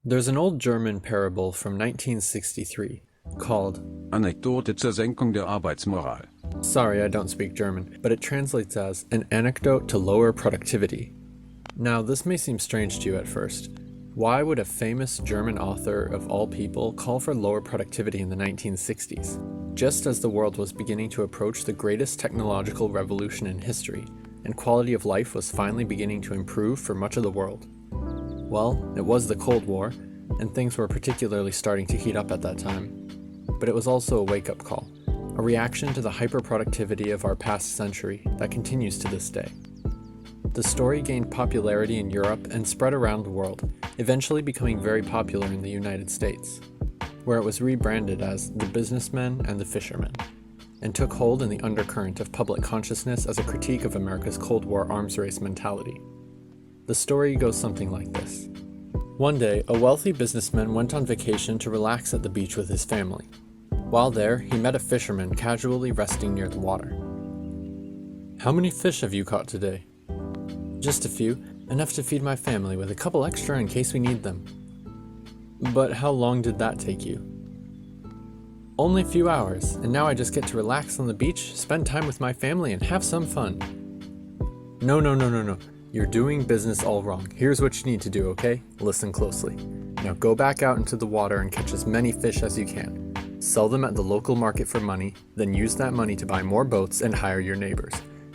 There's an old German parable from 1963 called Anekdote zur Senkung der Arbeitsmoral. Sorry, I don't speak German, but it translates as an anecdote to lower productivity. Now, this may seem strange to you at first. Why would a famous German author of all people call for lower productivity in the 1960s, just as the world was beginning to approach the greatest technological revolution in history, and quality of life was finally beginning to improve for much of the world? Well, it was the Cold War, and things were particularly starting to heat up at that time. But it was also a wake-up call, a reaction to the hyper-productivity of our past century that continues to this day. The story gained popularity in Europe and spread around the world, eventually becoming very popular in the United States, where it was rebranded as The Businessman and the Fisherman, and took hold in the undercurrent of public consciousness as a critique of America's Cold War arms race mentality. The story goes something like this. One day, a wealthy businessman went on vacation to relax at the beach with his family. While there, he met a fisherman casually resting near the water. "How many fish have you caught today?" "Just a few, enough to feed my family with a couple extra in case we need them." "But how long did that take you?" "Only a few hours, and now I just get to relax on the beach, spend time with my family, and have some fun." No. You're doing business all wrong. Here's what you need to do, okay? Listen closely. Now go back out into the water and catch as many fish as you can. Sell them at the local market for money, then use that money to buy more boats and hire your neighbors.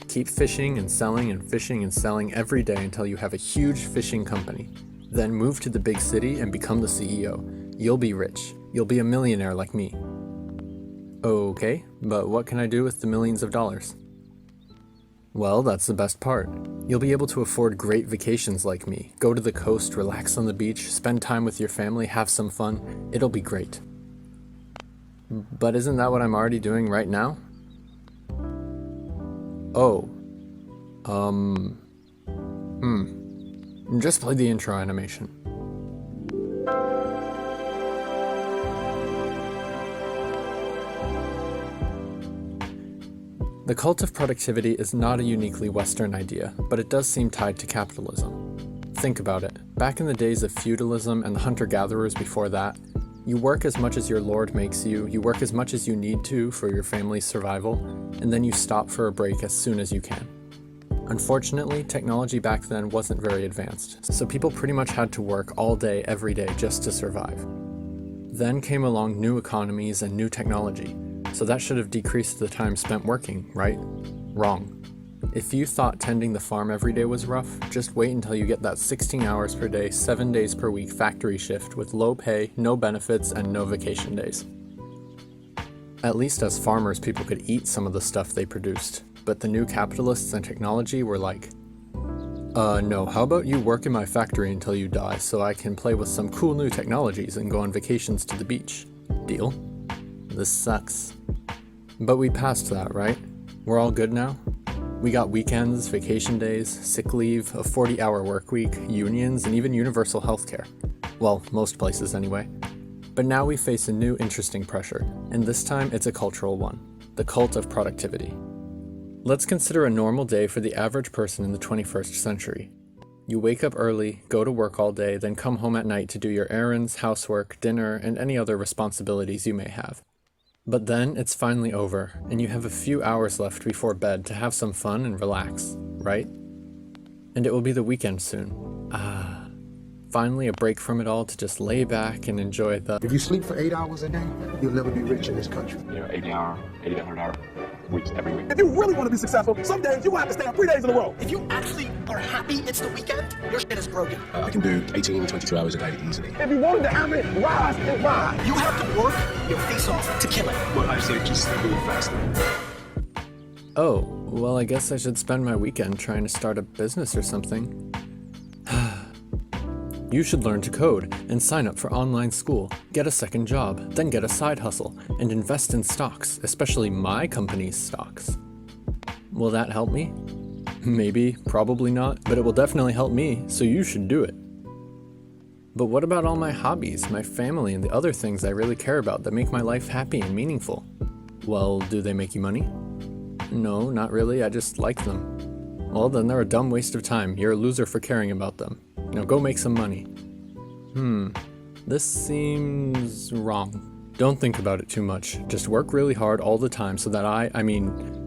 Keep fishing and selling every day until you have a huge fishing company. Then move to the big city and become the CEO. You'll be rich. You'll be a millionaire like me. Okay, but what can I do with the millions of dollars? Well, that's the best part. You'll be able to afford great vacations like me. Go to the coast, relax on the beach, spend time with your family, have some fun. It'll be great. But isn't that what I'm already doing right now? Oh. Just play the intro animation. The cult of productivity is not a uniquely Western idea, but it does seem tied to capitalism. Think about it. Back in the days of feudalism and the hunter-gatherers before that, you work as much as your lord makes you, you work as much as you need to for your family's survival, and then you stop for a break as soon as you can. Unfortunately, technology back then wasn't very advanced, so people pretty much had to work all day, every day, just to survive. Then came along new economies and new technology, so that should have decreased the time spent working, right? Wrong. If you thought tending the farm every day was rough, just wait until you get that 16 hours per day, 7 days per week factory shift with low pay, no benefits, and no vacation days. At least as farmers, people could eat some of the stuff they produced, but the new capitalists and technology were like, no, how about you work in my factory until you die so I can play with some cool new technologies and go on vacations to the beach. Deal? This sucks. But we passed that, right? We're all good now? We got weekends, vacation days, sick leave, a 40-hour work week, unions, and even universal healthcare. Well, most places anyway. But now we face a new interesting pressure, and this time it's a cultural one, the cult of productivity. Let's consider a normal day for the average person in the 21st century. You wake up early, go to work all day, then come home at night to do your errands, housework, dinner, and any other responsibilities you may have. But then it's finally over, and you have a few hours left before bed to have some fun and relax, right? And it will be the weekend soon. Finally a break from it all to just lay back and enjoy the... If you sleep for 8 hours a day, you'll never be rich in this country. 80 to 100 hour weeks every week. If you really want to be successful, some days you have to stay up 3 days in a row. If you actually are happy it's the weekend, your shit is broken. I can do 18, 22 hours a day easily. If you wanted to have it, rise and ride. You have to work your face off to kill it. Well, I say just do it faster. Oh, well, I guess I should spend my weekend trying to start a business or something. You should learn to code and sign up for online school, get a second job, then get a side hustle, and invest in stocks, especially my company's stocks. Will that help me? Maybe, probably not, but it will definitely help me, so you should do it. But what about all my hobbies, my family, and the other things I really care about that make my life happy and meaningful? Well, do they make you money? No, not really, I just like them. Well, then they're a dumb waste of time. You're a loser for caring about them. Now go make some money. This seems wrong. Don't think about it too much. Just work really hard all the time so that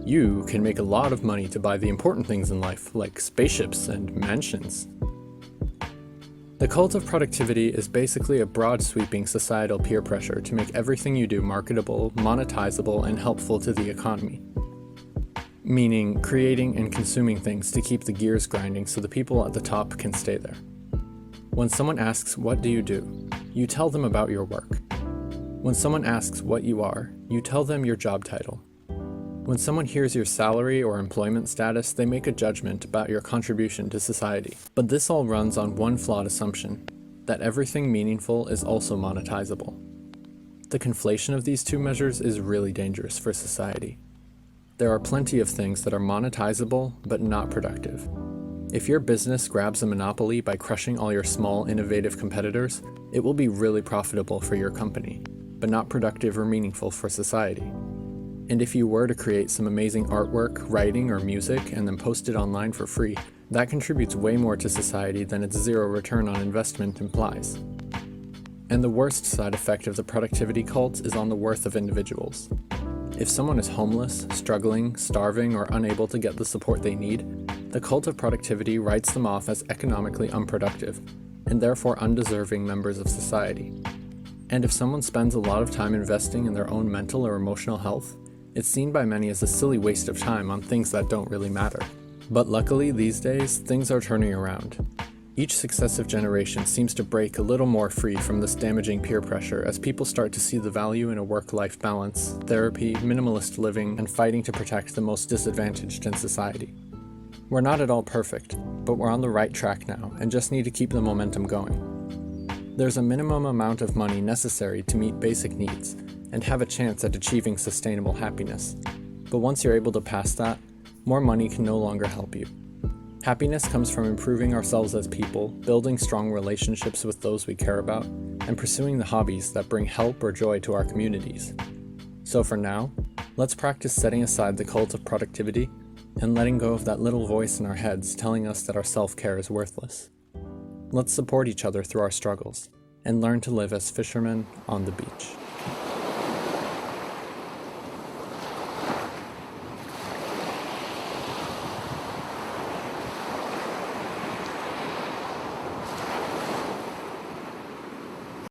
you can make a lot of money to buy the important things in life, like spaceships and mansions. The cult of productivity is basically a broad sweeping societal peer pressure to make everything you do marketable, monetizable, and helpful to the economy. Meaning creating and consuming things to keep the gears grinding so the people at the top can stay there. When someone asks, "What do?" you tell them about your work. When someone asks what you are, you tell them your job title. When someone hears your salary or employment status, they make a judgment about your contribution to society. But this all runs on one flawed assumption, that everything meaningful is also monetizable. The conflation of these two measures is really dangerous for society. There are plenty of things that are monetizable, but not productive. If your business grabs a monopoly by crushing all your small, innovative competitors, it will be really profitable for your company, but not productive or meaningful for society. And if you were to create some amazing artwork, writing, or music and then post it online for free, that contributes way more to society than its zero return on investment implies. And the worst side effect of the productivity cult is on the worth of individuals. If someone is homeless, struggling, starving, or unable to get the support they need, the cult of productivity writes them off as economically unproductive, and therefore undeserving members of society. And if someone spends a lot of time investing in their own mental or emotional health, it's seen by many as a silly waste of time on things that don't really matter. But luckily, these days, things are turning around. Each successive generation seems to break a little more free from this damaging peer pressure as people start to see the value in a work-life balance, therapy, minimalist living, and fighting to protect the most disadvantaged in society. We're not at all perfect, but we're on the right track now and just need to keep the momentum going. There's a minimum amount of money necessary to meet basic needs and have a chance at achieving sustainable happiness. But once you're able to pass that, more money can no longer help you. Happiness comes from improving ourselves as people, building strong relationships with those we care about, and pursuing the hobbies that bring help or joy to our communities. So for now, let's practice setting aside the cult of productivity and letting go of that little voice in our heads telling us that our self-care is worthless. Let's support each other through our struggles and learn to live as fishermen on the beach.